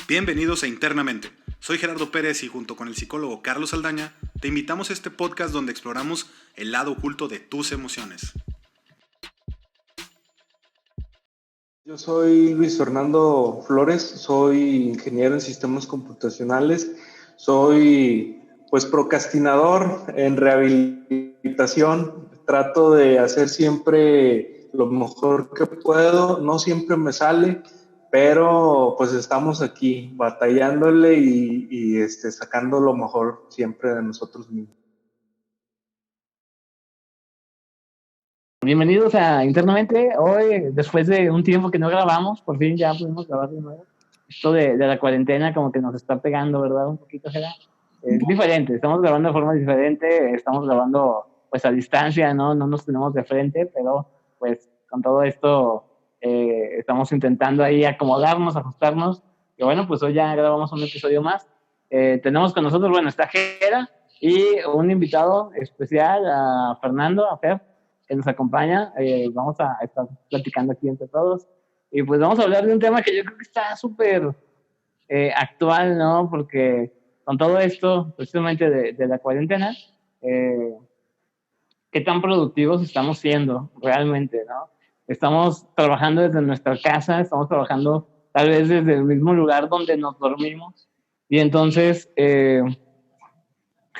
Bienvenidos a Internamente. Soy Gerardo Pérez y junto con el psicólogo Carlos Saldaña te invitamos a este podcast donde exploramos el lado oculto de tus emociones. Yo soy Luis Fernando Flores, soy ingeniero en sistemas computacionales, soy procrastinador en rehabilitación, trato de hacer siempre lo mejor que puedo, no siempre me sale, pero pues estamos aquí batallándole y sacando lo mejor siempre de nosotros mismos. Bienvenidos a Internamente. Hoy, después de un tiempo que no grabamos, por fin ya pudimos grabar de nuevo. Esto de la cuarentena como que nos está pegando, ¿verdad? Un poquito, ¿será? Es diferente, estamos grabando de forma diferente, estamos grabando pues a distancia, ¿no? No nos tenemos de frente, pero pues con todo esto estamos intentando ahí acomodarnos, ajustarnos. Y bueno, pues hoy ya grabamos un episodio más. Tenemos con nosotros, bueno, está Jera y un invitado especial, a Fernando, a Fer, que nos acompaña. Vamos a estar platicando aquí entre todos. Y pues vamos a hablar de un tema que yo creo que está súper actual, ¿no? Porque con todo esto, precisamente de la cuarentena, ¿qué tan productivos estamos siendo realmente, no? Estamos trabajando desde nuestra casa, estamos trabajando tal vez desde el mismo lugar donde nos dormimos. Y entonces, ¿qué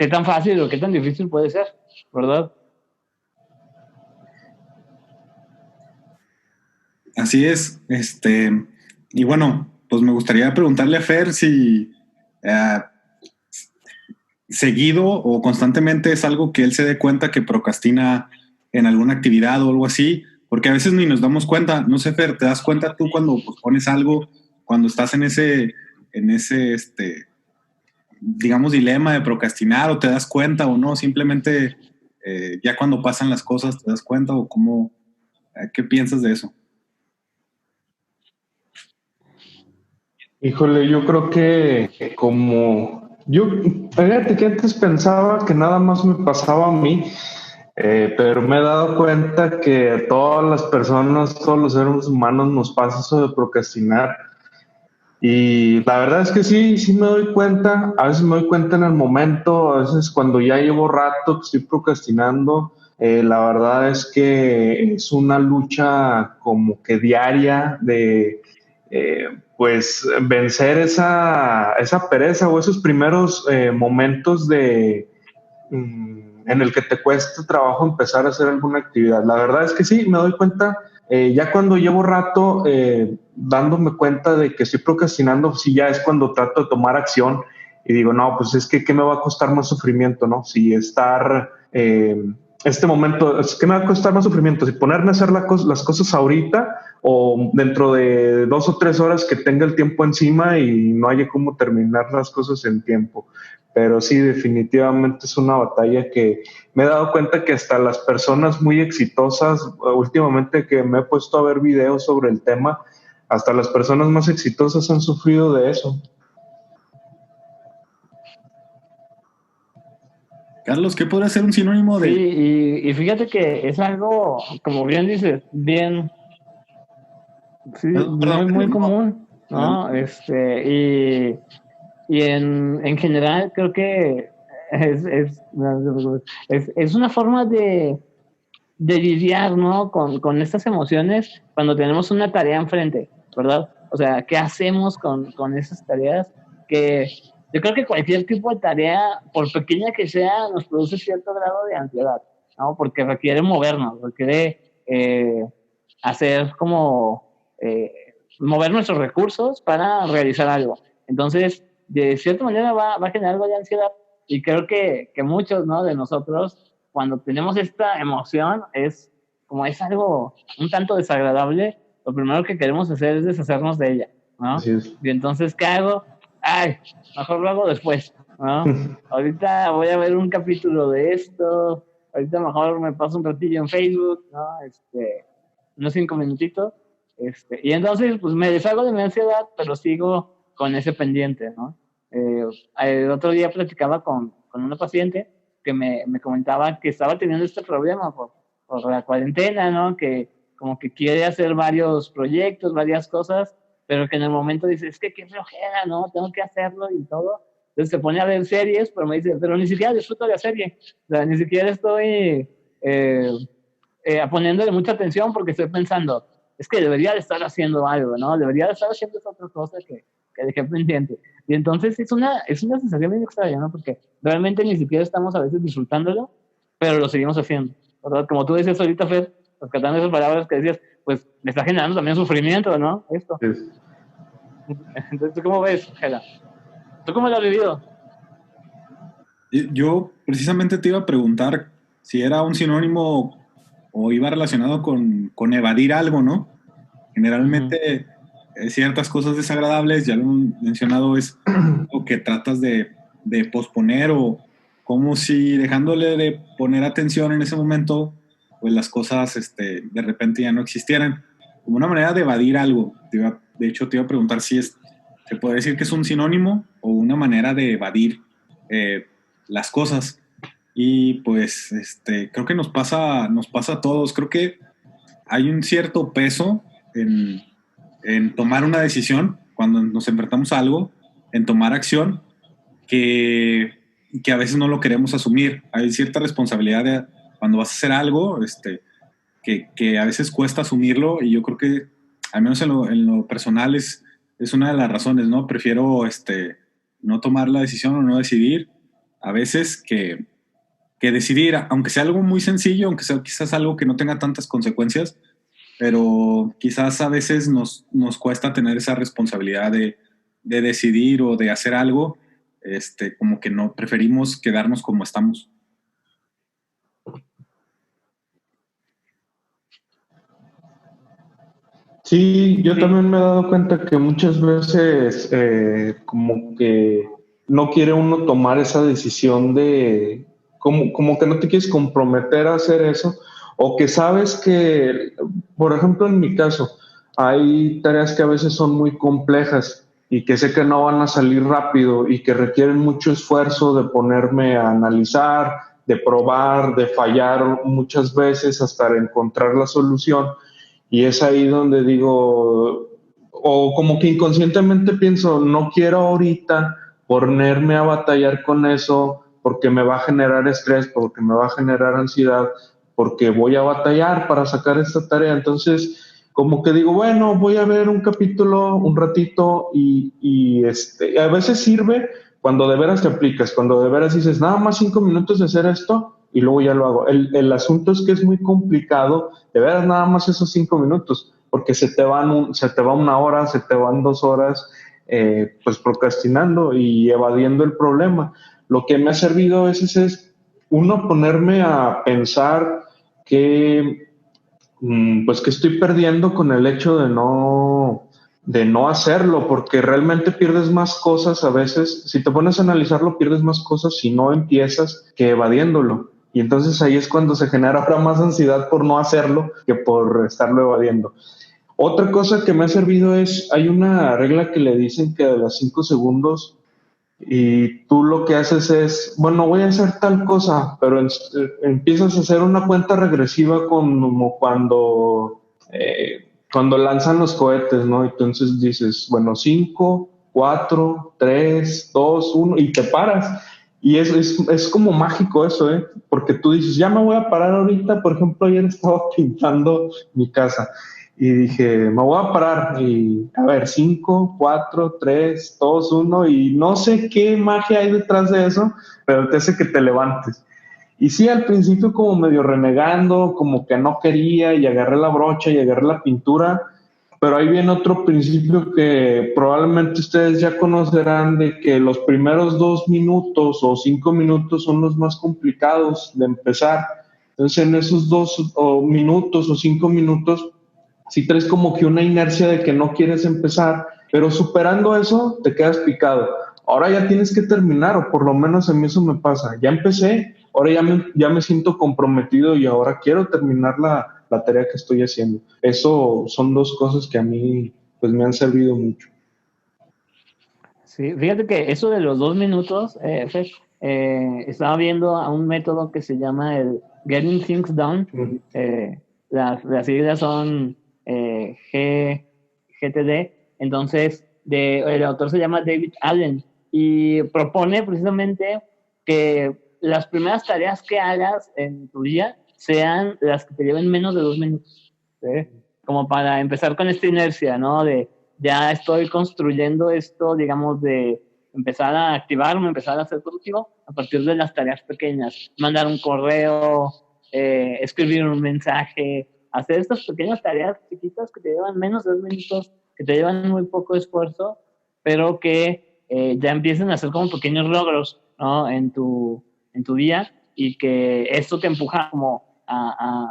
tan fácil o qué tan difícil puede ser, verdad? Así es, y bueno, pues me gustaría preguntarle a Fer si seguido o constantemente es algo que él se dé cuenta que procrastina en alguna actividad o algo así, porque a veces ni nos damos cuenta. No sé, Fer, ¿te das cuenta tú cuando pospones algo, cuando estás en ese digamos, dilema de procrastinar, o te das cuenta o no? Simplemente ya cuando pasan las cosas te das cuenta, o cómo, ¿qué piensas de eso? Híjole, yo creo que fíjate que antes pensaba que nada más me pasaba a mí, pero me he dado cuenta que a todas las personas, todos los seres humanos nos pasa eso de procrastinar. Y la verdad es que sí me doy cuenta, a veces me doy cuenta en el momento, a veces cuando ya llevo rato que estoy procrastinando. La verdad es que es una lucha como que diaria de vencer esa pereza o esos primeros momentos en el que te cuesta trabajo empezar a hacer alguna actividad. La verdad es que sí, me doy cuenta, ya cuando llevo rato dándome cuenta de que estoy procrastinando, sí, ya es cuando trato de tomar acción y digo, no, pues es que ¿qué me va a costar más sufrimiento, no? Si estar, este momento, ¿qué me va a costar más sufrimiento? Si ponerme a hacer las cosas ahorita o dentro de 2 o 3 horas que tenga el tiempo encima y no haya cómo terminar las cosas en tiempo. Pero sí, definitivamente es una batalla que me he dado cuenta que hasta las personas muy exitosas, últimamente que me he puesto a ver videos sobre el tema, hasta las personas más exitosas han sufrido de eso. Carlos, ¿qué podría ser un sinónimo de...? Sí, y fíjate que es algo, como bien dices, bien, sí, Perdón, muy común, ¿no? adelante. Y en general creo que es una forma de lidiar, ¿no? Con estas emociones cuando tenemos una tarea enfrente, ¿verdad? O sea, ¿qué hacemos con esas tareas? Que yo creo que cualquier tipo de tarea, por pequeña que sea, nos produce cierto grado de ansiedad, ¿no? Porque requiere movernos, requiere hacer como mover nuestros recursos para realizar algo. Entonces, de cierta manera va a generar algo de ansiedad, y creo que muchos, ¿no?, de nosotros, cuando tenemos esta emoción, es algo un tanto desagradable, lo primero que queremos hacer es deshacernos de ella, ¿no? Así es. Y entonces, ¿qué hago? Ay, mejor lo hago después, ¿no? Ahorita voy a ver un capítulo de esto, ahorita mejor me paso un ratillo en Facebook, ¿no? Unos 5 minutitos, y entonces pues me deshago de mi ansiedad, pero sigo con ese pendiente, ¿no? El otro día platicaba con una paciente que me comentaba que estaba teniendo este problema por la cuarentena, ¿no? Que como que quiere hacer varios proyectos, varias cosas, pero que en el momento dice, es que qué flojera, ¿no? Tengo que hacerlo y todo. Entonces se pone a ver series, pero me dice, pero ni siquiera disfruto de la serie. O sea, ni siquiera estoy poniéndole mucha atención porque estoy pensando, es que debería de estar haciendo algo, ¿no? Debería de estar haciendo esa otra cosa que dejé pendiente. Y entonces es una sensación bien extraña, ¿no? Porque realmente ni siquiera estamos a veces disfrutándolo, pero lo seguimos haciendo, ¿verdad? Como tú decías ahorita, Fer, rescatando esas palabras que decías, pues me está generando también sufrimiento, ¿no? Esto. Sí. Entonces, ¿tú cómo ves, Gela? ¿Tú cómo lo has vivido? Yo precisamente te iba a preguntar si era un sinónimo o iba relacionado con evadir algo, ¿no? Generalmente ciertas cosas desagradables, ya lo he mencionado, es lo que tratas de posponer o como si dejándole de poner atención en ese momento, pues las cosas de repente ya no existieran. Como una manera de evadir algo. De hecho, te iba a preguntar si se puede decir que es un sinónimo o una manera de evadir eh, las cosas. Y pues creo que nos pasa a todos. Creo que hay un cierto peso en tomar una decisión cuando nos enfrentamos a algo, en tomar acción, que a veces no lo queremos asumir. Hay cierta responsabilidad cuando vas a hacer algo, que a veces cuesta asumirlo, y yo creo que, al menos en lo personal, es una de las razones, ¿no? Prefiero no tomar la decisión o no decidir a veces que decidir, aunque sea algo muy sencillo, aunque sea quizás algo que no tenga tantas consecuencias, pero quizás a veces nos cuesta tener esa responsabilidad de decidir o de hacer algo, como que no, preferimos quedarnos como estamos. Sí, yo también me he dado cuenta que muchas veces como que no quiere uno tomar esa decisión de, como que no te quieres comprometer a hacer eso, o que sabes que, por ejemplo, en mi caso, hay tareas que a veces son muy complejas y que sé que no van a salir rápido y que requieren mucho esfuerzo de ponerme a analizar, de probar, de fallar muchas veces hasta encontrar la solución. Y es ahí donde digo, o como que inconscientemente pienso, no quiero ahorita ponerme a batallar con eso porque me va a generar estrés, porque me va a generar ansiedad, porque voy a batallar para sacar esta tarea. Entonces, como que digo, bueno, voy a ver un capítulo un ratito y a veces sirve cuando de veras te aplicas, cuando de veras dices, nada más 5 minutos de hacer esto y luego ya lo hago. El asunto es que es muy complicado de veras nada más esos 5 minutos, porque se te va 1 hora, se te van 2 horas, pues procrastinando y evadiendo el problema. Lo que me ha servido a veces es, uno, ponerme a pensar que, pues que estoy perdiendo con el hecho de no hacerlo, porque realmente pierdes más cosas a veces, si te pones a analizarlo, pierdes más cosas si no empiezas que evadiéndolo. Y entonces ahí es cuando se genera ahora más ansiedad por no hacerlo que por estarlo evadiendo. Otra cosa que me ha servido es, hay una regla que le dicen que a los 5 segundos, y tú lo que haces es, bueno, voy a hacer tal cosa, pero empiezas a hacer una cuenta regresiva como cuando lanzan los cohetes, ¿no? Entonces dices, bueno, 5, 4, 3, 2, 1, y te paras. Y es como mágico eso, ¿eh? Porque tú dices, ya me voy a parar ahorita. Por ejemplo, ayer estaba pintando mi casa y dije, me voy a parar y a ver, 5, 4, 3, 2, 1, y no sé qué magia hay detrás de eso, pero te hace que te levantes. Y sí, al principio como medio renegando, como que no quería, y agarré la brocha y agarré la pintura, pero ahí viene otro principio que probablemente ustedes ya conocerán, de que los primeros 2 minutos o 5 minutos son los más complicados de empezar. Entonces en esos 2 minutos o 5 minutos, si traes como que una inercia de que no quieres empezar, pero superando eso te quedas picado. Ahora ya tienes que terminar, o por lo menos a mí eso me pasa. Ya empecé, ahora ya me siento comprometido y ahora quiero terminar la tarea que estoy haciendo. Eso son dos cosas que a mí pues me han servido mucho. Sí, fíjate que eso de los 2 minutos, Fer, estaba viendo a un método que se llama el Getting Things Done. Las siglas son GTD, Entonces, el autor se llama David Allen y propone precisamente que las primeras tareas que hagas en tu día sean las que te lleven menos de 2 minutos, ¿sí? Como para empezar con esta inercia, ¿no? De ya estoy construyendo esto, digamos, de empezar a activarme, empezar a ser productivo a partir de las tareas pequeñas. Mandar un correo, escribir un mensaje, hacer estas pequeñas tareas chiquitas que te llevan menos de 2 minutos, que te llevan muy poco esfuerzo, pero que ya empiecen a ser como pequeños logros, ¿no? En tu día, y que esto te empuja como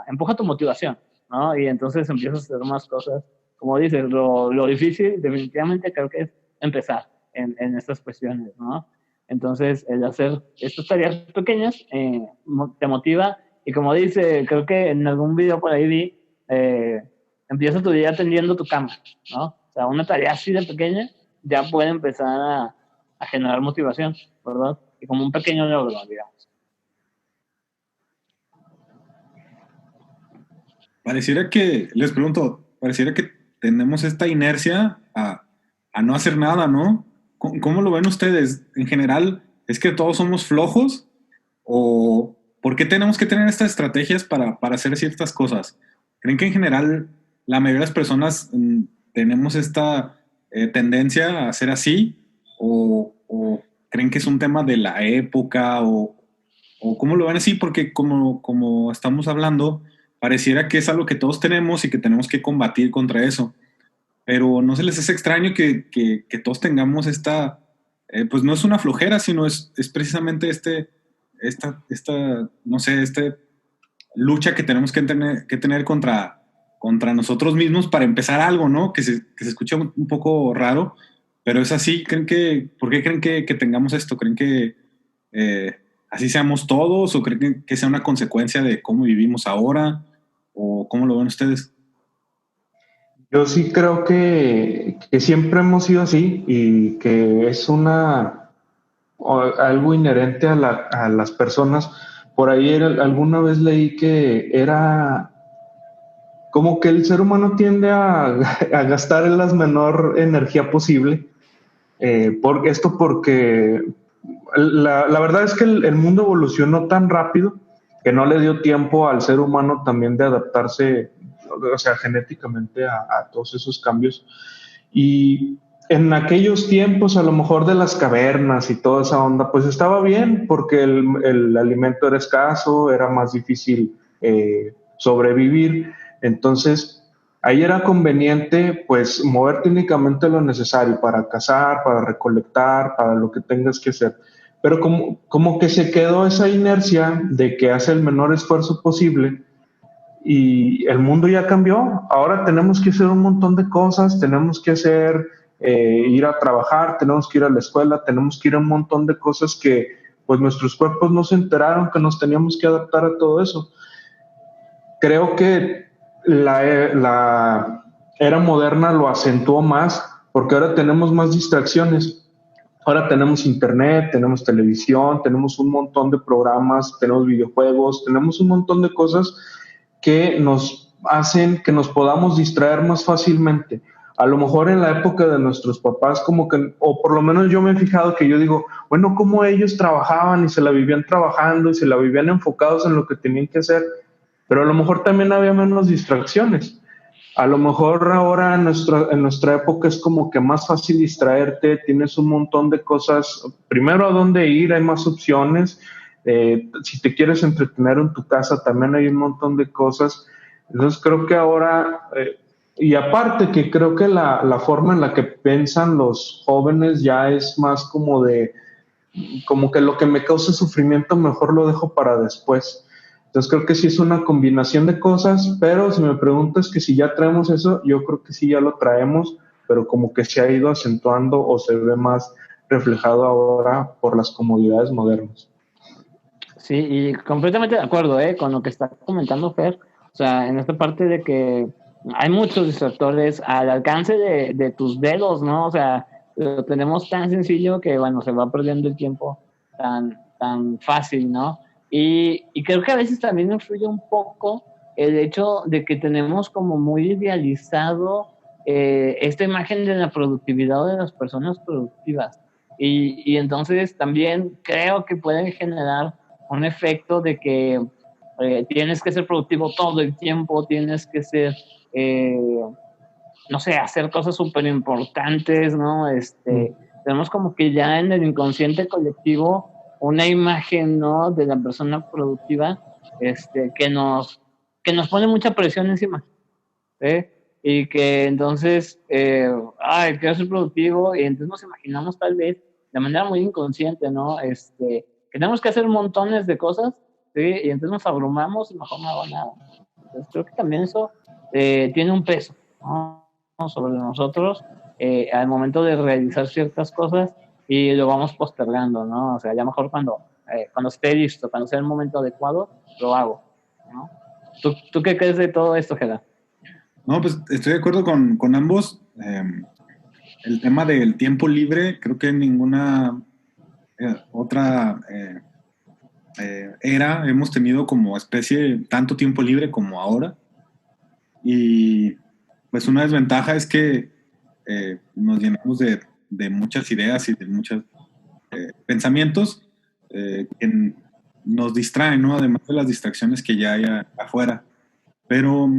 empuja tu motivación, ¿no? Y entonces empiezas a hacer más cosas. Como dices, lo difícil definitivamente creo que es empezar en estas cuestiones, ¿no? Entonces, el hacer estas tareas pequeñas te motiva, y como dice, creo que en algún video por ahí vi, empieza tu día tendiendo tu cama, ¿no? O sea, una tarea así de pequeña ya puede empezar a generar motivación, ¿verdad? Y como un pequeño logro, digamos. Pareciera que, les pregunto, pareciera que tenemos esta inercia a no hacer nada, ¿no? ¿Cómo lo ven ustedes? En general, ¿es que todos somos flojos? ¿O por qué tenemos que tener estas estrategias para hacer ciertas cosas? ¿Creen que en general la mayoría de las personas tenemos esta tendencia a hacer así? ¿O creen que es un tema de la época? ¿O cómo lo ven así? Porque como estamos hablando, pareciera que es algo que todos tenemos y que tenemos que combatir contra eso. Pero no se les hace extraño que todos tengamos esta, pues no es una flojera, sino es precisamente no sé, lucha que tenemos que tener contra nosotros mismos para empezar algo, ¿no? Que se escucha un poco raro, pero es así. ¿Por qué creen que tengamos esto? ¿Creen que así seamos todos? ¿O creen que sea una consecuencia de cómo vivimos ahora? ¿O cómo lo ven ustedes? Yo sí creo que siempre hemos sido así y que es algo inherente a las personas. Por ahí alguna vez leí que era como que el ser humano tiende a gastar la menor energía posible. Porque la verdad es que el mundo evolucionó tan rápido que no le dio tiempo al ser humano también de adaptarse, o sea, genéticamente a todos esos cambios. Y en aquellos tiempos, a lo mejor de las cavernas y toda esa onda, pues estaba bien porque el alimento era escaso, era más difícil sobrevivir. Entonces, ahí era conveniente, pues, moverte únicamente lo necesario para cazar, para recolectar, para lo que tengas que hacer. Pero como que se quedó esa inercia de que hace el menor esfuerzo posible y el mundo ya cambió. Ahora tenemos que hacer un montón de cosas, tenemos que ir a trabajar, tenemos que ir a la escuela, tenemos que ir a un montón de cosas que pues nuestros cuerpos no se enteraron que nos teníamos que adaptar a todo eso. Creo que la era moderna lo acentuó más porque ahora tenemos más distracciones. Ahora tenemos internet, tenemos televisión, tenemos un montón de programas, tenemos videojuegos, tenemos un montón de cosas que nos hacen que nos podamos distraer más fácilmente. A lo mejor en la época de nuestros papás, como que, o por lo menos yo me he fijado que yo digo, bueno, cómo ellos trabajaban y se la vivían trabajando y se la vivían enfocados en lo que tenían que hacer, pero a lo mejor también había menos distracciones. A lo mejor ahora en nuestra época es como que más fácil distraerte, tienes un montón de cosas, primero a dónde ir, hay más opciones, si te quieres entretener en tu casa también hay un montón de cosas. Entonces creo que ahora, y aparte que creo que la forma en la que piensan los jóvenes ya es más como que lo que me causa sufrimiento mejor lo dejo para después. Entonces creo que sí es una combinación de cosas, pero si me preguntas que si ya traemos eso, yo creo que sí ya lo traemos, pero como que se ha ido acentuando o se ve más reflejado ahora por las comodidades modernas. Sí, y completamente de acuerdo, con lo que está comentando Fer. O sea, en esta parte de que hay muchos distractores al alcance de tus dedos, ¿no? O sea, lo tenemos tan sencillo que, bueno, se va perdiendo el tiempo tan fácil, ¿no? Y creo que a veces también influye un poco el hecho de que tenemos como muy idealizado esta imagen de la productividad o de las personas productivas. Y entonces también creo que pueden generar un efecto de que tienes que ser productivo todo el tiempo, tienes que ser, no sé, hacer cosas súper importantes, ¿no? Tenemos como que ya en el inconsciente colectivo una imagen, ¿no? De la persona productiva, que nos pone mucha presión encima, ¿eh? Y que entonces, quiero ser productivo, y entonces nos imaginamos tal vez de manera muy inconsciente, ¿no? Que tenemos que hacer montones de cosas, ¿sí? Y entonces nos abrumamos y mejor no hago nada. Entonces creo que también eso tiene un peso, ¿no? Sobre nosotros al momento de realizar ciertas cosas y lo vamos postergando, ¿no? O sea, ya mejor cuando esté listo, cuando sea el momento adecuado, lo hago, ¿no? ¿Tú qué crees de todo esto, Gerard? No, pues estoy de acuerdo con ambos. El tema del tiempo libre, creo que en ninguna otra era hemos tenido como especie tanto tiempo libre como ahora. Y pues una desventaja es que nos llenamos de muchas ideas y de muchos pensamientos que nos distraen, ¿no? Además de las distracciones que ya hay afuera. Pero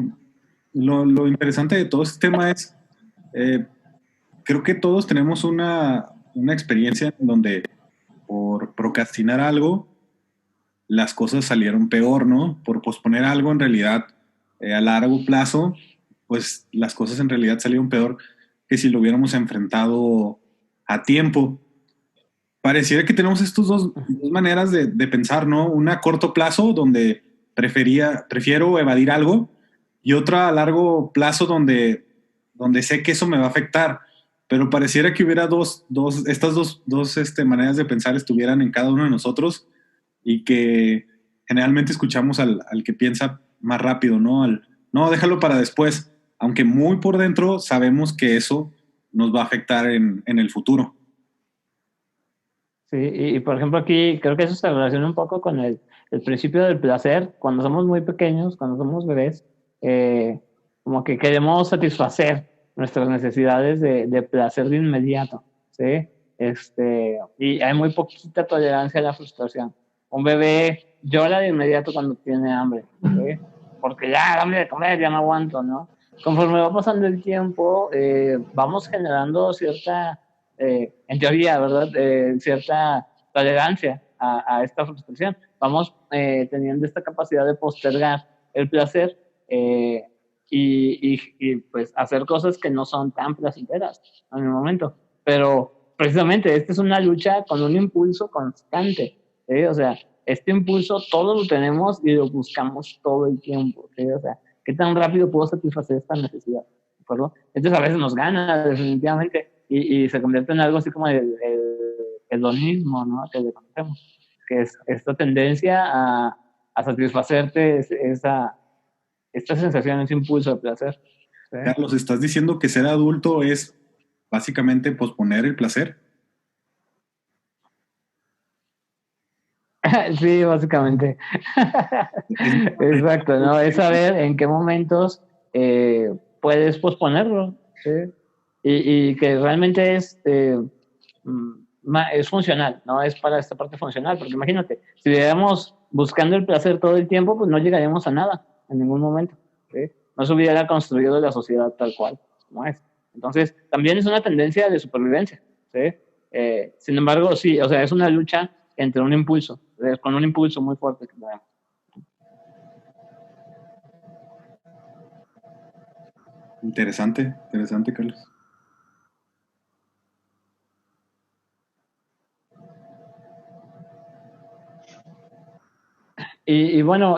lo interesante de todo este tema es, creo que todos tenemos una experiencia en donde por procrastinar algo, las cosas salieron peor, ¿no? Por posponer algo en realidad a largo plazo, pues las cosas en realidad salieron peor que si lo hubiéramos enfrentado a tiempo. Pareciera que tenemos estas dos maneras de pensar, ¿no? Una a corto plazo, donde prefiero evadir algo, y otra a largo plazo, donde sé que eso me va a afectar. Pero pareciera que hubiera estas dos maneras de pensar estuvieran en cada uno de nosotros, y que generalmente escuchamos al que piensa más rápido, ¿no? No, déjalo para después, aunque muy por dentro sabemos que eso nos va a afectar en el futuro. Sí, y por ejemplo aquí creo que eso se relaciona un poco con el principio del placer. Cuando somos muy pequeños, cuando somos bebés, como que queremos satisfacer nuestras necesidades de placer de inmediato, ¿sí? Y hay muy poquita tolerancia a la frustración. Un bebé llora de inmediato cuando tiene hambre, ¿sí? Porque ya, hambre de comer, ya no aguanto, ¿no? Conforme va pasando el tiempo, vamos generando cierta en teoría, ¿verdad? Cierta tolerancia a esta frustración. Vamos teniendo esta capacidad de postergar el placer y pues hacer cosas que no son tan placenteras en el momento. Pero precisamente esta es una lucha con un impulso constante, ¿sí? O sea, este impulso todos lo tenemos y lo buscamos todo el tiempo, ¿sí? O sea, ¿qué tan rápido puedo satisfacer esta necesidad? ¿De acuerdo? Entonces a veces nos gana definitivamente y se convierte en algo así como el hedonismo, ¿no? Que le conocemos, que es esta tendencia a satisfacerte esta sensación, ese impulso de placer. ¿Sí? Carlos, ¿estás diciendo que ser adulto es básicamente posponer el placer? Sí, básicamente. Exacto, ¿no? Es saber en qué momentos puedes posponerlo, ¿sí? Y que realmente es funcional, ¿no? Es para esta parte funcional, porque imagínate, si viviéramos buscando el placer todo el tiempo, pues no llegaríamos a nada en ningún momento, ¿sí? No se hubiera construido la sociedad tal cual como es. Entonces, también es una tendencia de supervivencia, ¿sí? Sin embargo, sí, o sea, es una lucha entre un impulso, con un impulso muy fuerte que tenemos. Interesante, interesante, Carlos. Y bueno,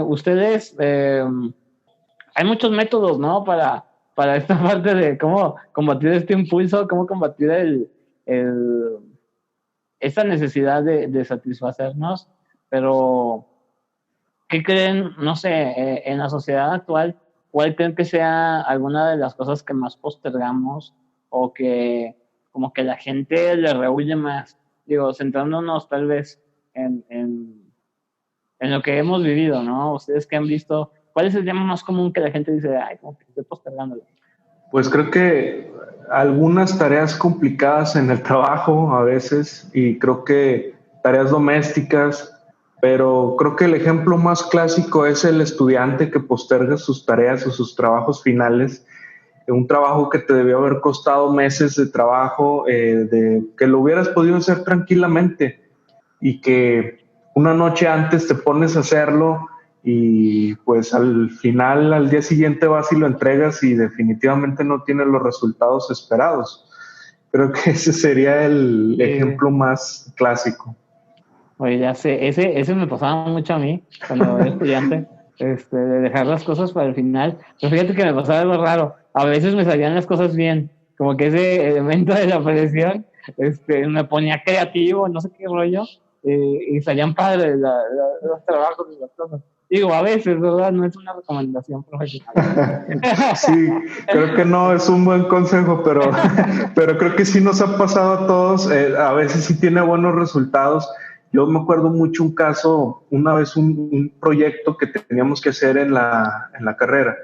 ustedes, hay muchos métodos, ¿no? Para esta parte de cómo combatir este impulso, cómo combatir el, esta necesidad de satisfacernos, pero ¿qué creen, no sé, en la sociedad actual, cuál creen que sea alguna de las cosas que más postergamos o que como que la gente le rehuye más? Digo, centrándonos tal vez en lo que hemos vivido, ¿no? Ustedes que han visto, ¿cuál es el tema más común que la gente dice, ay, como que estoy postergándolo? Pues creo que algunas tareas complicadas en el trabajo a veces y creo que tareas domésticas, pero creo que el ejemplo más clásico es el estudiante que posterga sus tareas o sus trabajos finales, un trabajo que te debió haber costado meses de trabajo, de que lo hubieras podido hacer tranquilamente y que una noche antes te pones a hacerlo y pues al final, al día siguiente vas y lo entregas y definitivamente no tiene los resultados esperados. Creo que ese sería el ejemplo más clásico. Oye, ya sé, ese me pasaba mucho a mí cuando era estudiante, de dejar las cosas para el final. Pero fíjate que me pasaba algo raro. A veces me salían las cosas bien, como que ese elemento de la presión, me ponía creativo, no sé qué rollo, y salían padres los trabajos y las cosas. Digo, a veces, ¿verdad? No es una recomendación profesional. Sí, creo que no es un buen consejo, pero creo que sí nos ha pasado a todos. A veces sí tiene buenos resultados. Yo me acuerdo mucho un caso, una vez un proyecto que teníamos que hacer en la carrera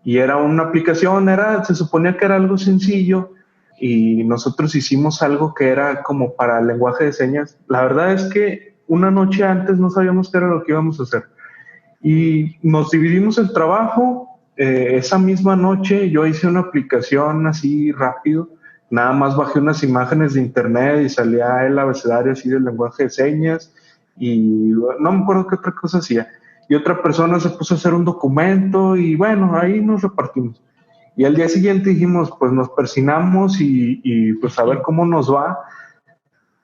y era una aplicación, se suponía que era algo sencillo y nosotros hicimos algo que era como para el lenguaje de señas. La verdad es que una noche antes no sabíamos qué era lo que íbamos a hacer y nos dividimos el trabajo. Esa misma noche yo hice una aplicación así rápido, nada más bajé unas imágenes de internet y salía el abecedario así del lenguaje de señas y no me acuerdo qué otra cosa hacía. Y otra persona se puso a hacer un documento y bueno, ahí nos repartimos. Y al día siguiente dijimos, pues nos persinamos y pues a ver cómo nos va.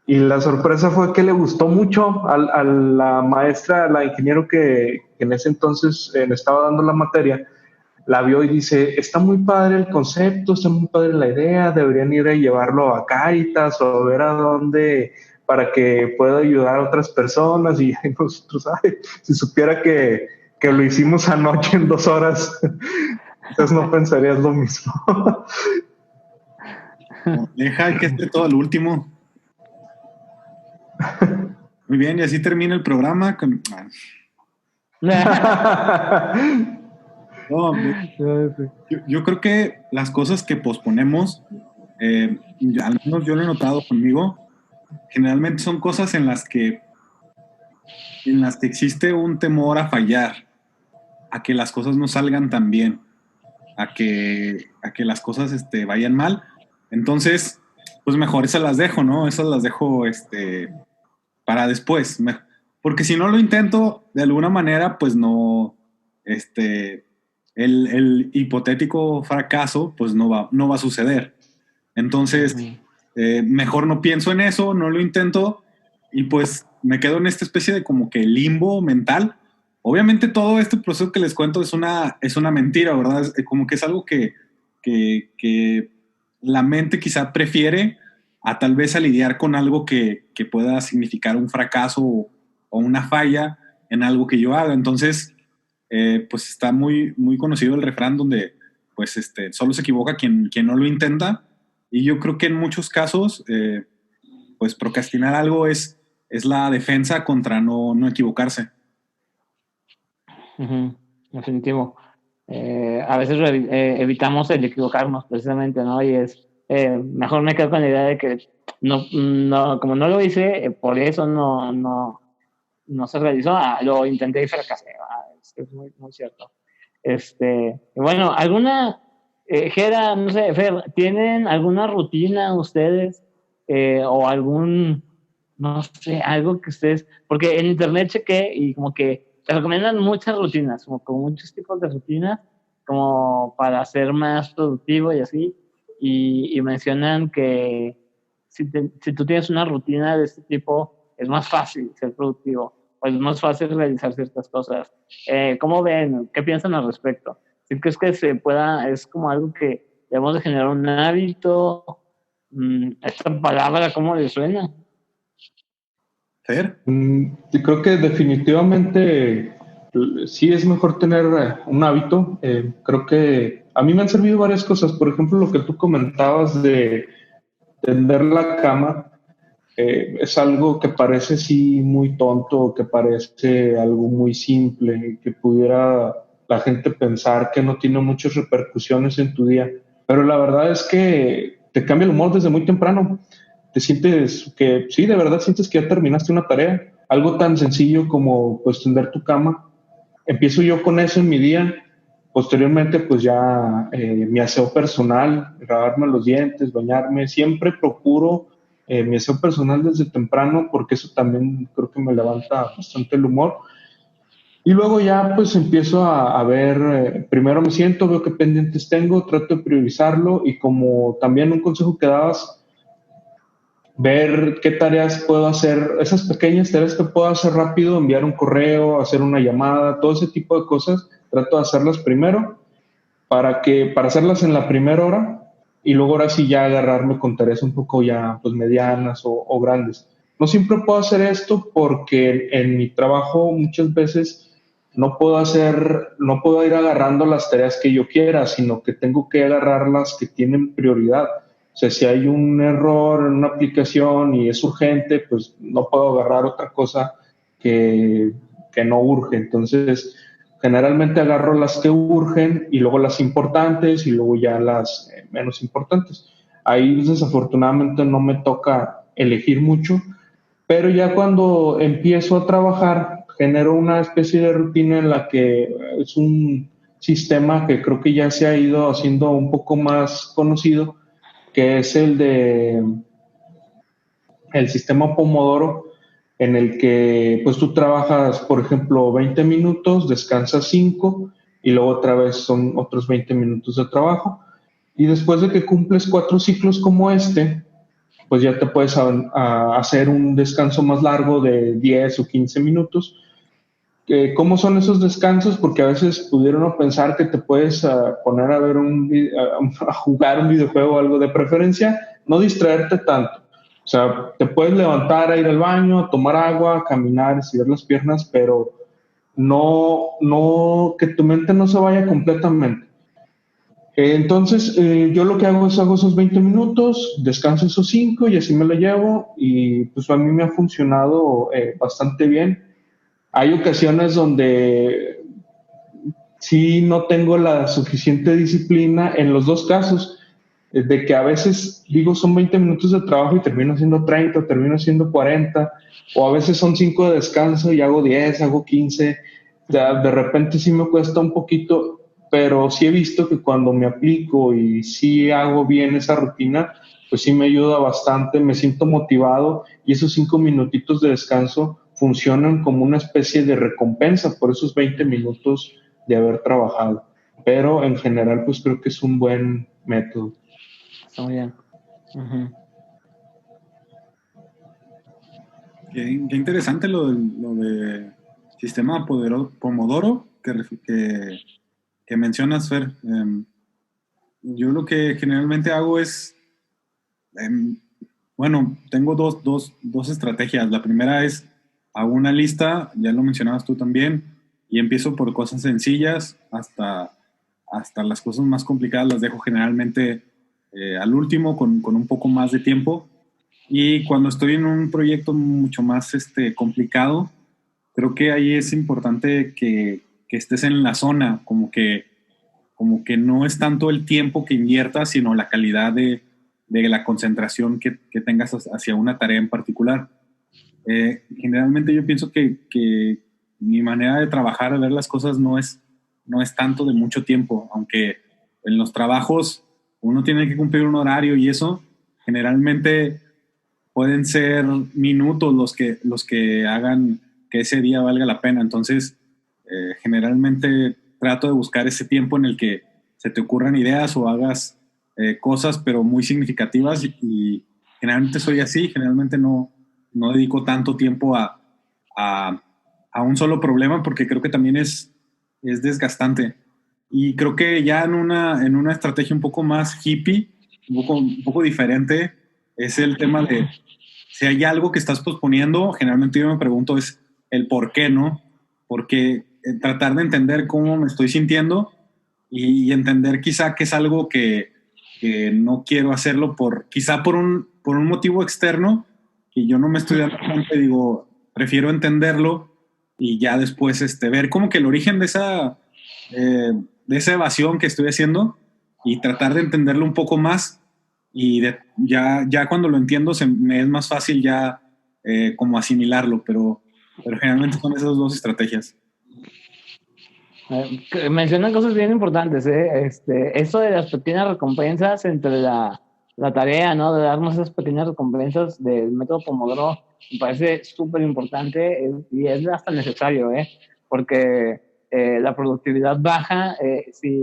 Y la sorpresa fue que le gustó mucho a la maestra, a la ingeniero que en ese entonces le estaba dando la materia, la vio y dice, está muy padre el concepto, está muy padre la idea, deberían ir a llevarlo a Cáritas o a ver a dónde para que pueda ayudar a otras personas. Y nosotros, ay, si supiera que lo hicimos anoche en 2 horas, entonces no pensarías lo mismo. Deja que esté todo al último. Muy bien, y así termina el programa. No, yo creo que las cosas que posponemos, al menos yo lo he notado conmigo, generalmente son cosas en las que existe un temor a fallar, a que las cosas no salgan tan bien, a que las cosas vayan mal. Entonces, pues mejor esas las dejo, ¿no? Esas las dejo para después. Porque si no lo intento, de alguna manera, pues no, el hipotético fracaso, pues no va a suceder. Entonces, mejor no pienso en eso, no lo intento y pues me quedo en esta especie de como que limbo mental. Obviamente todo este proceso que les cuento es una mentira, ¿verdad? Como que es algo que la mente quizá prefiere a tal vez a lidiar con algo que pueda significar un fracaso o una falla en algo que yo haga. Entonces, pues está muy, muy conocido el refrán donde pues solo se equivoca quien no lo intenta. Y yo creo que en muchos casos, pues procrastinar algo es la defensa contra no equivocarse. Definitivo. A veces evitamos el equivocarnos precisamente, ¿no? Y mejor me quedo con la idea de que no, como no lo hice, por eso no se realizó. Lo intenté y fracasé. Es muy, muy cierto. Y bueno, Jera, no sé, Fer, ¿tienen alguna rutina ustedes o no sé, algo que ustedes, porque en internet chequé y como que te recomiendan muchas rutinas, como muchos tipos de rutinas, como para ser más productivo y así, y mencionan que si tú tienes una rutina de este tipo, es más fácil ser productivo, o es más fácil realizar ciertas cosas. ¿Cómo ven? ¿Qué piensan al respecto? ¿Sí crees que es como algo que debemos de generar un hábito? ¿Esta palabra cómo le suena? ¿Fer? Yo creo que definitivamente sí es mejor tener un hábito. Creo que a mí me han servido varias cosas. Por ejemplo, lo que tú comentabas de tender la cama, es algo que parece sí muy tonto, que parece algo muy simple, que pudiera la gente pensar que no tiene muchas repercusiones en tu día. pero la verdad es que te cambia el humor desde muy temprano. Te sientes que, sí, de verdad sientes que ya terminaste una tarea. Algo tan sencillo como pues tender tu cama. Empiezo yo con eso en mi día. Posteriormente, pues ya mi aseo personal, lavarme los dientes, bañarme. Siempre procuro mi aseo personal desde temprano porque eso también creo que me levanta bastante el humor. Y luego ya pues empiezo a ver, primero me siento, veo qué pendientes tengo, trato de priorizarlo y como también un consejo que dabas, ver qué tareas puedo hacer, esas pequeñas tareas que puedo hacer rápido, enviar un correo, hacer una llamada, todo ese tipo de cosas, trato de hacerlas primero para hacerlas en la primera hora y luego ahora sí ya agarrarme con tareas un poco ya pues medianas o grandes. No siempre puedo hacer esto porque en mi trabajo muchas veces no puedo ir agarrando las tareas que yo quiera, sino que tengo que agarrar las que tienen prioridad. O sea, si hay un error en una aplicación y es urgente, pues no puedo agarrar otra cosa que, que no urge. Entonces, generalmente agarro las que urgen y luego las importantes y luego ya las menos importantes. Ahí desafortunadamente no me toca elegir mucho, pero ya cuando empiezo a trabajar, genero una especie de rutina en la que es un sistema que creo que ya se ha ido haciendo un poco más conocido, que es el sistema Pomodoro, en el que pues tú trabajas, por ejemplo, 20 minutos, descansas 5 y luego otra vez son otros 20 minutos de trabajo. Y después de que cumples 4 ciclos como este, pues ya te puedes hacer un descanso más largo de 10 o 15 minutos. ¿Cómo son esos descansos? Porque a veces pudieron pensar que te puedes poner a ver a jugar un videojuego o algo de preferencia, no distraerte tanto. O sea, te puedes levantar a ir al baño, a tomar agua, a caminar, estirar las piernas, pero no, que tu mente no se vaya completamente. Entonces, yo lo que hago es hago esos 20 minutos, descanso esos 5 y así me lo llevo y pues a mí me ha funcionado bastante bien. Hay ocasiones donde sí no tengo la suficiente disciplina en los dos casos, de que a veces digo son 20 minutos de trabajo y termino haciendo 30, termino haciendo 40, o a veces son 5 de descanso y hago 10, hago 15. O sea, de repente sí me cuesta un poquito, pero sí he visto que cuando me aplico y sí hago bien esa rutina, pues sí me ayuda bastante, me siento motivado y esos 5 minutitos de descanso funcionan como una especie de recompensa por esos 20 minutos de haber trabajado. Pero en general, pues creo que es un buen método. Está muy bien. Uh-huh. Qué interesante lo de sistema Pomodoro que mencionas, Fer. Yo lo que generalmente hago es, bueno, tengo dos estrategias. La primera es, hago una lista, ya lo mencionabas tú también, y empiezo por cosas sencillas hasta las cosas más complicadas las dejo generalmente al último con un poco más de tiempo. Y cuando estoy en un proyecto mucho más complicado, creo que ahí es importante que estés en la zona, como que no es tanto el tiempo que inviertas, sino la calidad de la concentración que tengas hacia una tarea en particular. Generalmente yo pienso que mi manera de trabajar, de ver las cosas, no es tanto de mucho tiempo, aunque en los trabajos uno tiene que cumplir un horario y eso, generalmente pueden ser minutos los que hagan que ese día valga la pena. Entonces, generalmente trato de buscar ese tiempo en el que se te ocurran ideas o hagas cosas, pero muy significativas y generalmente soy así, generalmente no dedico tanto tiempo a, a un solo problema porque creo que también es desgastante. Y creo que ya en una estrategia un poco más hippie, un poco diferente, es el tema de si hay algo que estás posponiendo, generalmente yo me pregunto es el por qué, ¿no? Porque tratar de entender cómo me estoy sintiendo y entender quizá que es algo que no quiero hacerlo quizá por un motivo externo que yo no me estoy dando cuenta y digo, prefiero entenderlo y ya después ver como que el origen de esa evasión que estoy haciendo y tratar de entenderlo un poco más y ya cuando lo entiendo me es más fácil ya como asimilarlo, pero generalmente son esas dos estrategias. Mencionan cosas bien importantes, ¿eh? Eso de las pequeñas recompensas entre la tarea, ¿no? De darnos esas pequeñas recompensas del método Pomodoro, me parece súper importante y es hasta necesario, ¿eh? Porque la productividad baja si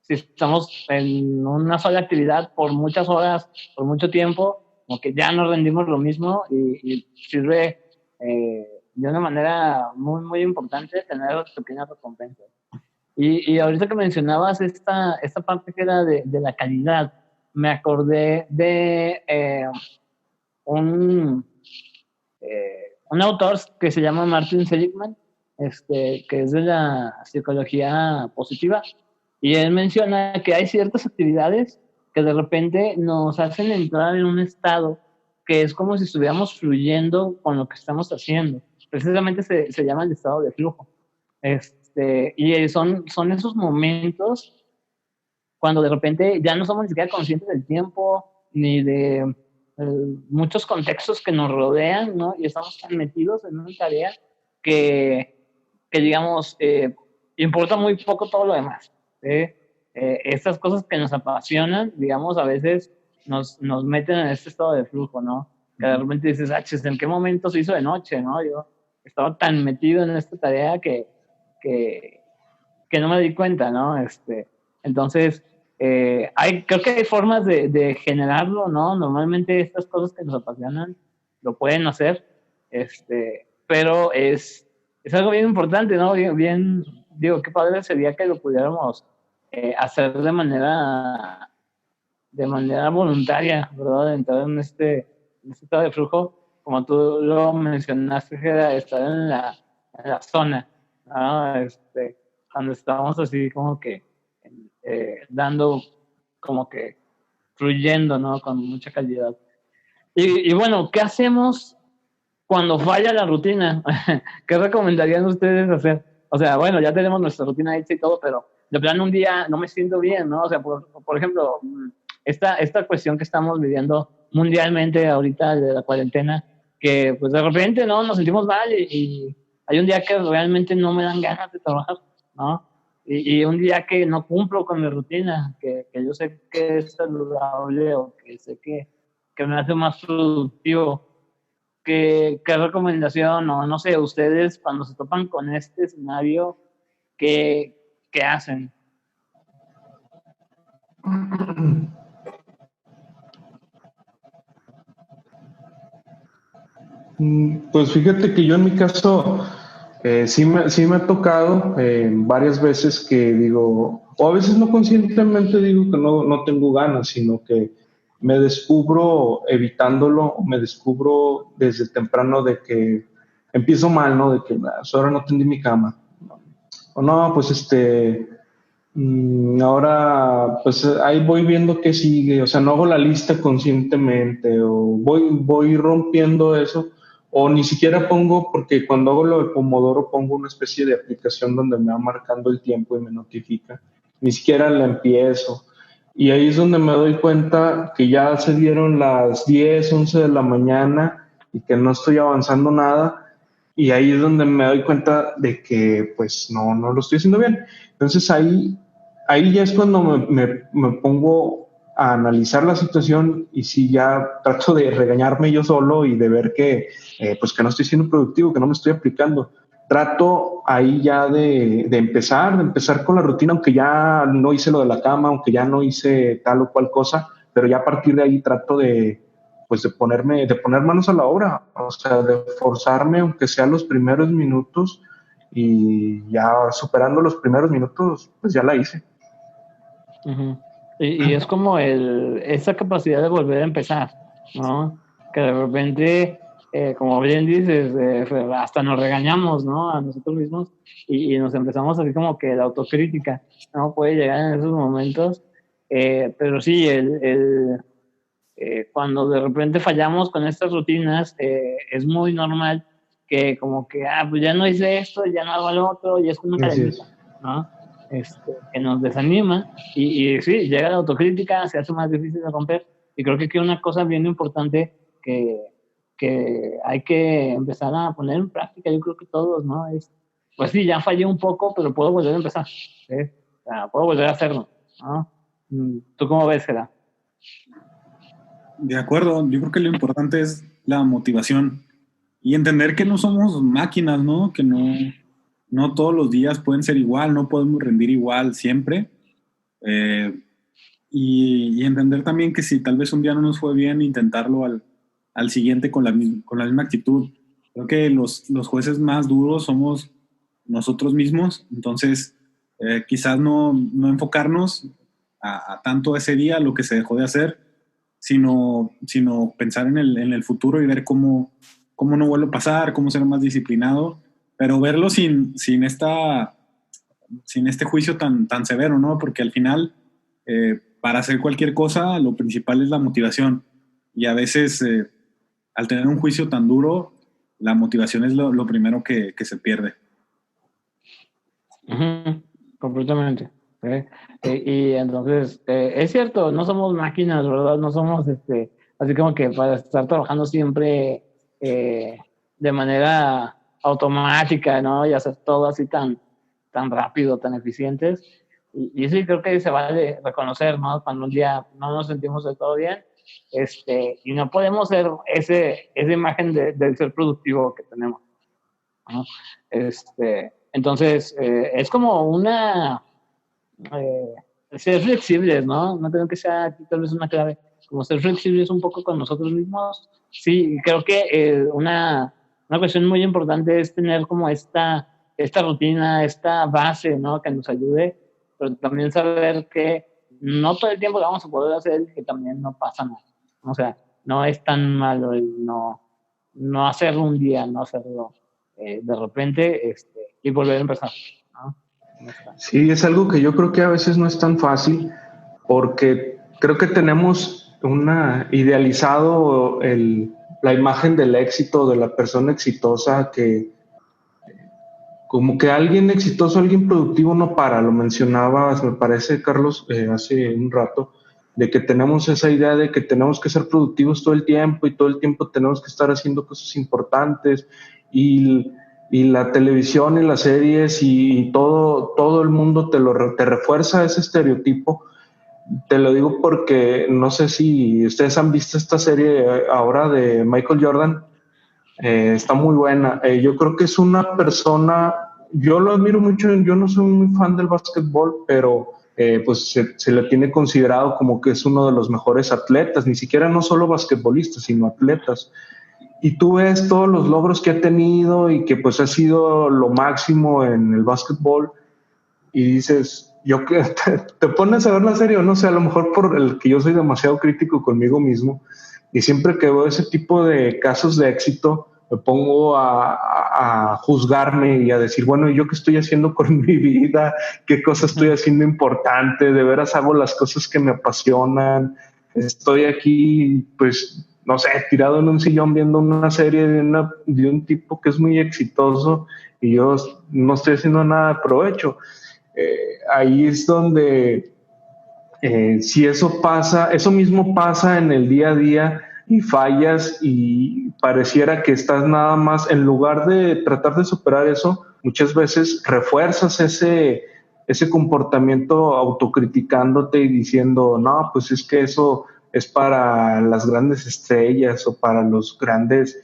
estamos en una sola actividad por muchas horas, por mucho tiempo, como que ya no rendimos lo mismo y sirve de una manera muy, muy importante tener pequeñas recompensas. Y ahorita que mencionabas esta parte que era de la calidad, me acordé de un, un autor que se llama Martin Seligman, que es de la psicología positiva, y él menciona que hay ciertas actividades que de repente nos hacen entrar en un estado que es como si estuviéramos fluyendo con lo que estamos haciendo. Precisamente se llama el estado de flujo. Y son esos momentos cuando de repente ya no somos ni siquiera conscientes del tiempo ni de muchos contextos que nos rodean, ¿no? Y estamos tan metidos en una tarea que digamos, importa muy poco todo lo demás. Estas cosas que nos apasionan, digamos, a veces nos meten en este estado de flujo, ¿no? Que de repente dices, ¿en qué momento se hizo de noche, no? Yo estaba tan metido en esta tarea que, que no me di cuenta, ¿no? Entonces, creo que hay formas de generarlo, ¿no? Normalmente estas cosas que nos apasionan lo pueden hacer, pero es algo bien importante, ¿no? Digo, qué padre sería que lo pudiéramos hacer de manera voluntaria, ¿verdad? Entrar en este estado de flujo, como tú lo mencionaste, que era estar en la zona, ¿no? Cuando estamos así como que dando, como que fluyendo, ¿no? Con mucha calidad. Y bueno, ¿qué hacemos cuando falla la rutina? ¿Qué recomendarían ustedes hacer? O sea, bueno, ya tenemos nuestra rutina hecha y todo, pero de plano un día no me siento bien, ¿no? O sea, por ejemplo, esta cuestión que estamos viviendo mundialmente ahorita de la cuarentena, que pues de repente, ¿no? Nos sentimos mal y hay un día que realmente no me dan ganas de trabajar, ¿no? Y un día que no cumplo con mi rutina, que yo sé que es saludable o que sé que me hace más productivo. ¿Qué recomendación o no sé, ustedes cuando se topan con este escenario, qué hacen? Pues fíjate que yo en mi caso sí me ha tocado varias veces que digo, o a veces no conscientemente digo que no tengo ganas, sino que me descubro evitándolo, me descubro desde temprano de que empiezo mal, ¿no? De que ahora no tendí mi cama. O no, pues ahora pues ahí voy viendo qué sigue, o sea, no hago la lista conscientemente o voy rompiendo eso o ni siquiera pongo, porque cuando hago lo de Pomodoro pongo una especie de aplicación donde me va marcando el tiempo y me notifica, ni siquiera la empiezo. Y ahí es donde me doy cuenta que ya se dieron las 10 11 de la mañana y que no estoy avanzando nada. Y ahí es donde me doy cuenta de que pues no lo estoy haciendo bien. Entonces ahí ya es cuando me pongo a analizar la situación y sí ya trato de regañarme yo solo y de ver pues que no estoy siendo productivo, que no me estoy aplicando. Trato ahí ya de empezar con la rutina, aunque ya no hice lo de la cama, aunque ya no hice tal o cual cosa, pero ya a partir de ahí trato pues de poner manos a la obra, o sea, de forzarme, aunque sean los primeros minutos, y ya superando los primeros minutos, pues ya la hice. Uh-huh. Y es como esa capacidad de volver a empezar, ¿no? Que de repente, como bien dices, hasta nos regañamos, ¿no? A nosotros mismos y nos empezamos así como que la autocrítica, ¿no? Puede llegar en esos momentos, pero sí, cuando de repente fallamos con estas rutinas, es muy normal que como que, pues ya no hice esto, ya no hago lo otro, y es como una Así es. cadenita, ¿no? que nos desanima, y sí, llega la autocrítica, se hace más difícil de romper, y creo que aquí una cosa bien importante que hay que empezar a poner en práctica, yo creo que todos, ¿no? Pues sí, ya fallé un poco, pero puedo volver a empezar, ¿sí? O sea, puedo volver a hacerlo, ¿no? ¿Tú cómo ves, Gerard? De acuerdo, yo creo que lo importante es la motivación y entender que no somos máquinas, ¿no? Que no todos los días pueden ser igual, no podemos rendir igual siempre. Eh, y entender también que si tal vez un día no nos fue bien, intentarlo al siguiente con la misma actitud. Creo que los jueces más duros somos nosotros mismos, entonces quizás no enfocarnos a tanto ese día, lo que se dejó de hacer, sino pensar en el futuro y ver cómo no vuelve a pasar, cómo ser más disciplinado, pero verlo sin este juicio tan severo, ¿no? Porque al final, para hacer cualquier cosa, lo principal es la motivación. Y a veces, al tener un juicio tan duro, la motivación es lo primero que se pierde. Uh-huh. Completamente. ¿Sí? Y entonces, es cierto, no somos máquinas, ¿verdad? No somos así como que para estar trabajando siempre de manera automática, ¿no? Y hacer todo así tan rápido, tan eficientes. Y sí, creo que se vale reconocer, ¿no? Cuando un día no nos sentimos del todo bien, y no podemos ser esa imagen del ser productivo que tenemos, ¿no? Entonces, es como ser flexibles, ¿no? No tengo que ser aquí tal vez una clave, como ser flexibles un poco con nosotros mismos. Sí, creo que una cuestión muy importante es tener como esta rutina, esta base, ¿no? Que nos ayude, pero también saber que no todo el tiempo lo vamos a poder hacer y que también no pasa nada. O sea, no es tan malo el no hacerlo un día, no hacerlo de repente y volver a empezar, ¿no? Sí, es algo que yo creo que a veces no es tan fácil porque creo que tenemos idealizado la imagen del éxito, de la persona exitosa, que como que alguien exitoso, alguien productivo no para. Lo mencionabas, me parece, Carlos, hace un rato, de que tenemos esa idea de que tenemos que ser productivos todo el tiempo y todo el tiempo tenemos que estar haciendo cosas importantes y, y la televisión y las series y todo el mundo te refuerza ese estereotipo. Te lo digo porque no sé si ustedes han visto esta serie ahora de Michael Jordan. Está muy buena. Yo creo que es una persona, yo lo admiro mucho, yo no soy muy fan del básquetbol, pero pues se le tiene considerado como que es uno de los mejores atletas, ni siquiera no solo basquetbolistas, sino atletas. Y tú ves todos los logros que ha tenido y que pues ha sido lo máximo en el básquetbol y dices, yo que te pones a ver la serie, o no sé, a lo mejor por el que yo soy demasiado crítico conmigo mismo, y siempre que veo ese tipo de casos de éxito, me pongo a juzgarme y a decir, bueno, ¿yo qué estoy haciendo con mi vida? ¿Qué cosas estoy haciendo importante? ¿De veras hago las cosas que me apasionan? Estoy aquí, pues, no sé, tirado en un sillón viendo una serie de un tipo que es muy exitoso y yo no estoy haciendo nada de provecho. Ahí es donde si eso pasa, eso mismo pasa en el día a día y fallas y pareciera que estás nada más, en lugar de tratar de superar eso, muchas veces refuerzas ese comportamiento autocriticándote y diciendo, no, pues es que eso es para las grandes estrellas o para los grandes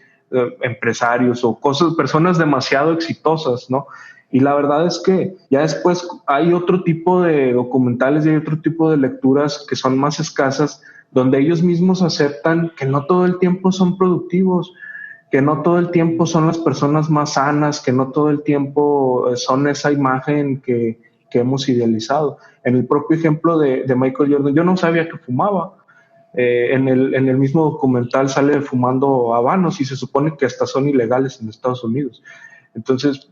empresarios o personas demasiado exitosas, ¿no? Y la verdad es que ya después hay otro tipo de documentales y hay otro tipo de lecturas que son más escasas, donde ellos mismos aceptan que no todo el tiempo son productivos, que no todo el tiempo son las personas más sanas, que no todo el tiempo son esa imagen que hemos idealizado. En el propio ejemplo de Michael Jordan, yo no sabía que fumaba. En el mismo documental sale fumando habanos y se supone que hasta son ilegales en Estados Unidos. Entonces,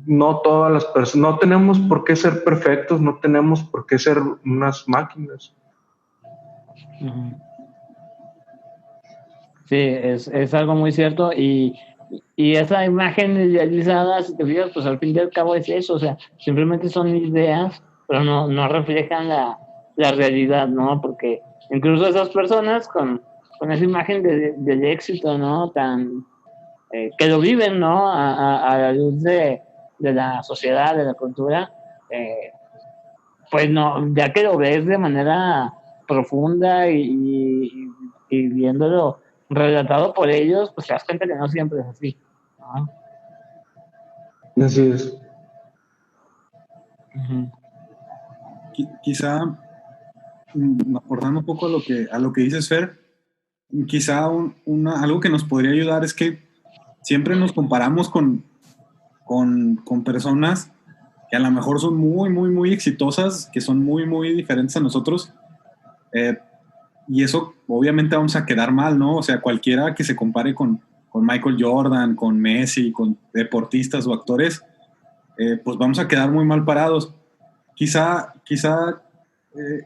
no todas las personas, no tenemos por qué ser perfectos, no tenemos por qué ser unas máquinas. Uh-huh. Sí, es algo muy cierto y Y esa imagen idealizada, si te fijas, pues al fin y al cabo es eso, o sea, simplemente son ideas, pero no reflejan la realidad, ¿no? Porque incluso esas personas con esa imagen del éxito, ¿no? Tan, que lo viven, ¿no? A la luz de la sociedad, de la cultura, eh, pues no, ya que lo ves de manera profunda y viéndolo relatado por ellos, pues te das cuenta que no siempre es así, ¿no? Así es. Uh-huh. Quizá, acordando un poco a lo que dices, Fer, quizá algo que nos podría ayudar es que siempre nos comparamos con personas que a lo mejor son muy, muy, muy exitosas, que son muy, muy diferentes a nosotros. Y eso obviamente vamos a quedar mal, ¿no? O sea, cualquiera que se compare con Michael Jordan, con Messi, con deportistas o actores, pues vamos a quedar muy mal parados. Quizá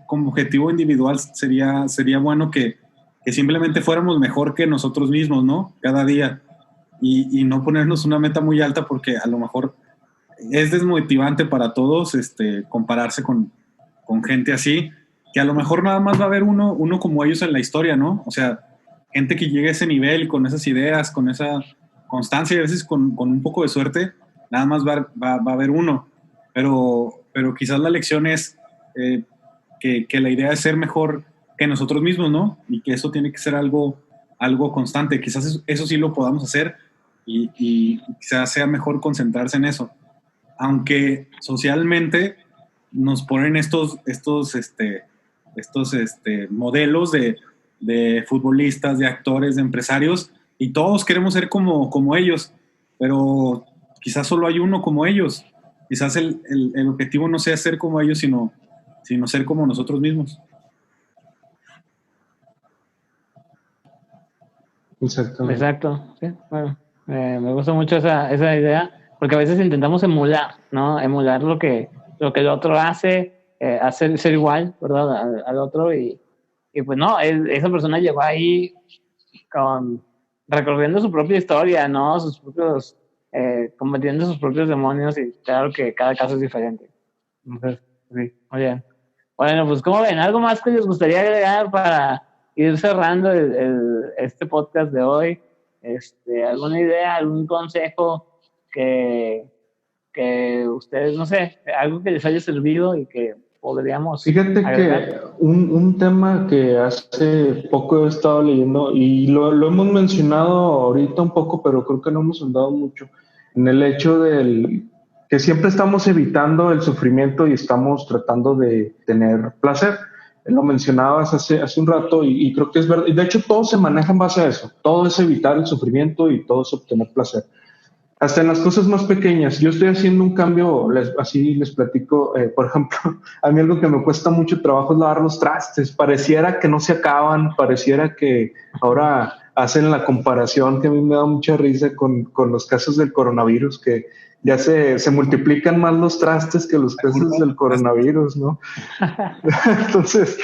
como objetivo individual sería bueno que simplemente fuéramos mejor que nosotros mismos, ¿no? Cada día. Y no ponernos una meta muy alta porque a lo mejor es desmotivante para todos compararse con gente así, que a lo mejor nada más va a haber uno como ellos en la historia, ¿no? O sea, gente que llegue a ese nivel, con esas ideas, con esa constancia y a veces con un poco de suerte, nada más va a haber uno. Pero quizás la lección es que la idea es ser mejor que nosotros mismos, ¿no? Y que eso tiene que ser algo constante. Quizás eso sí lo podamos hacer y quizás sea mejor concentrarse en eso. Aunque socialmente nos ponen estos modelos de futbolistas, de actores, de empresarios, y todos queremos ser como ellos, pero quizás solo hay uno como ellos. Quizás el objetivo no sea ser como ellos, sino ser como nosotros mismos. Exactamente. Exacto, sí, bueno, me gusta mucho esa idea, porque a veces intentamos emular, ¿no? Emular lo que el otro hace, hacer ser igual, ¿verdad? Al otro, y pues no, esa persona llegó ahí recorriendo su propia historia, ¿no? Sus propios, combatiendo sus propios demonios, y claro que cada caso es diferente. Entonces, sí, muy bien. Bueno, pues ¿cómo ven? ¿Algo más que les gustaría agregar para ir cerrando este podcast de hoy? ¿Alguna idea, algún consejo que ustedes, no sé, algo que les haya servido y que podríamos Fíjate agregar? que un tema que hace poco he estado leyendo y lo hemos mencionado ahorita un poco, pero creo que no hemos andado mucho, en el hecho del que siempre estamos evitando el sufrimiento y estamos tratando de tener placer. Lo mencionabas hace un rato y creo que es verdad. Y de hecho todo se maneja en base a eso. Todo es evitar el sufrimiento y todo es obtener placer. Hasta en las cosas más pequeñas. Yo estoy haciendo un cambio, así les platico, por ejemplo, a mí algo que me cuesta mucho trabajo es lavar los trastes. Pareciera que no se acaban, pareciera que ahora hacen la comparación que a mí me da mucha risa con los casos del coronavirus, que ya se multiplican más los trastes que los casos del coronavirus, ¿no? Entonces,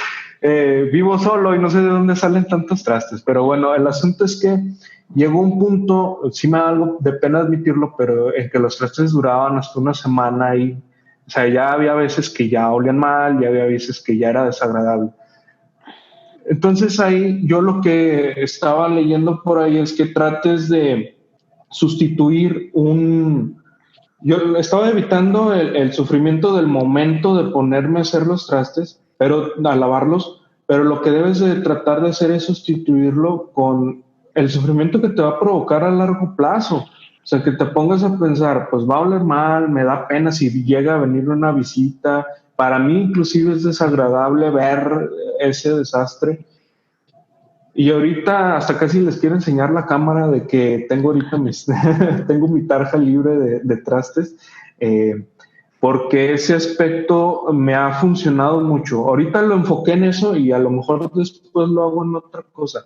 vivo solo y no sé de dónde salen tantos trastes, pero bueno, el asunto es que llegó un punto, sí me da algo de pena admitirlo, pero en que los trastes duraban hasta una semana y, o sea, ya había veces que ya olían mal, ya había veces que ya era desagradable. Entonces ahí yo lo que estaba leyendo por ahí es que trates de sustituir yo estaba evitando el sufrimiento del momento de ponerme a hacer los trastes, pero a lavarlos, pero lo que debes de tratar de hacer es sustituirlo con el sufrimiento que te va a provocar a largo plazo. O sea, que te pongas a pensar, pues va a oler mal, me da pena si llega a venir una visita. Para mí inclusive es desagradable ver ese desastre. Y ahorita hasta casi les quiero enseñar la cámara de que tengo ahorita tengo mi tarja libre de trastes, porque ese aspecto me ha funcionado mucho. Ahorita lo enfoqué en eso y a lo mejor después lo hago en otra cosa,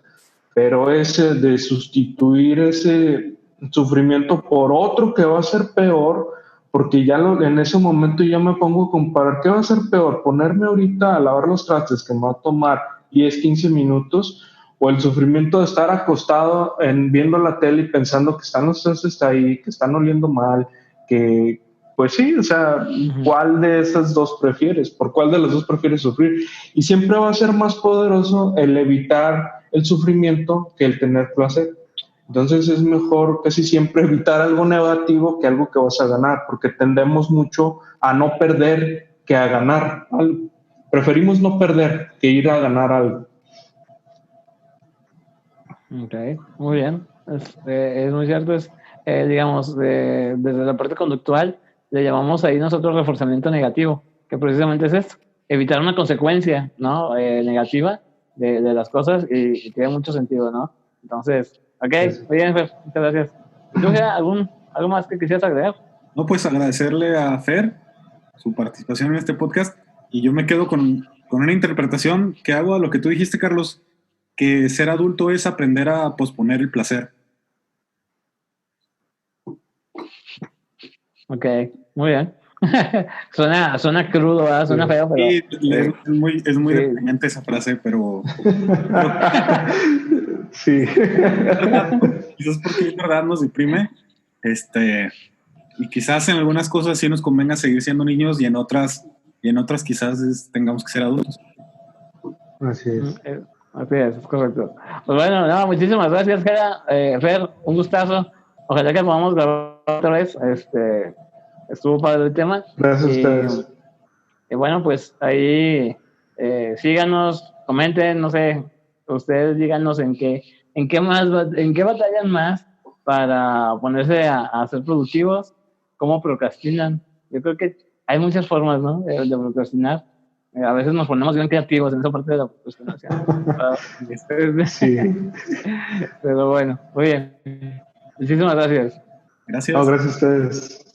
pero ese de sustituir ese sufrimiento por otro que va a ser peor, porque ya en ese momento ya me pongo a comparar, ¿qué va a ser peor? Ponerme ahorita a lavar los trastes que me va a tomar 10, 15 minutos o el sufrimiento de estar acostado viendo la tele y pensando que están los heces ahí, que están oliendo mal, que pues sí, o sea, ¿cuál de esas dos prefieres? ¿Por cuál de las dos prefieres sufrir? Y siempre va a ser más poderoso el evitar el sufrimiento que el tener placer. Entonces es mejor casi siempre evitar algo negativo que algo que vas a ganar, porque tendemos mucho a no perder que a ganar algo. Preferimos no perder que ir a ganar algo. Ok, muy bien. Es muy cierto, digamos, desde la parte conductual, le llamamos ahí nosotros reforzamiento negativo, que precisamente es esto, evitar una consecuencia, ¿no? Negativa de las cosas y tiene mucho sentido, ¿no? Entonces, ok, muy bien, Fer, muchas gracias. ¿Tú, algo más que quisieras agregar? No, pues agradecerle a Fer su participación en este podcast y yo me quedo con una interpretación que hago a lo que tú dijiste, Carlos, que ser adulto es aprender a posponer el placer. Ok, muy bien. suena crudo, ¿verdad? Suena feo, pero... Sí, es muy deprimente esa frase, pero... sí. Quizás porque es verdad nos deprime, y quizás en algunas cosas sí nos convenga seguir siendo niños y en otras quizás tengamos que ser adultos. Así es. Así es correcto. Pues bueno, no, muchísimas gracias, Fer, un gustazo. Ojalá que podamos grabar otra vez. Estuvo padre el tema. Gracias a ustedes. Y bueno, pues ahí síganos, comenten, no sé, ustedes díganos en qué batallan más para ponerse a ser productivos, cómo procrastinan. Yo creo que hay muchas formas, ¿no? de procrastinar. A veces nos ponemos bien creativos en esa parte de la procrastinación. Sí. Pero bueno, muy bien. Muchísimas gracias. Gracias. No, gracias a ustedes.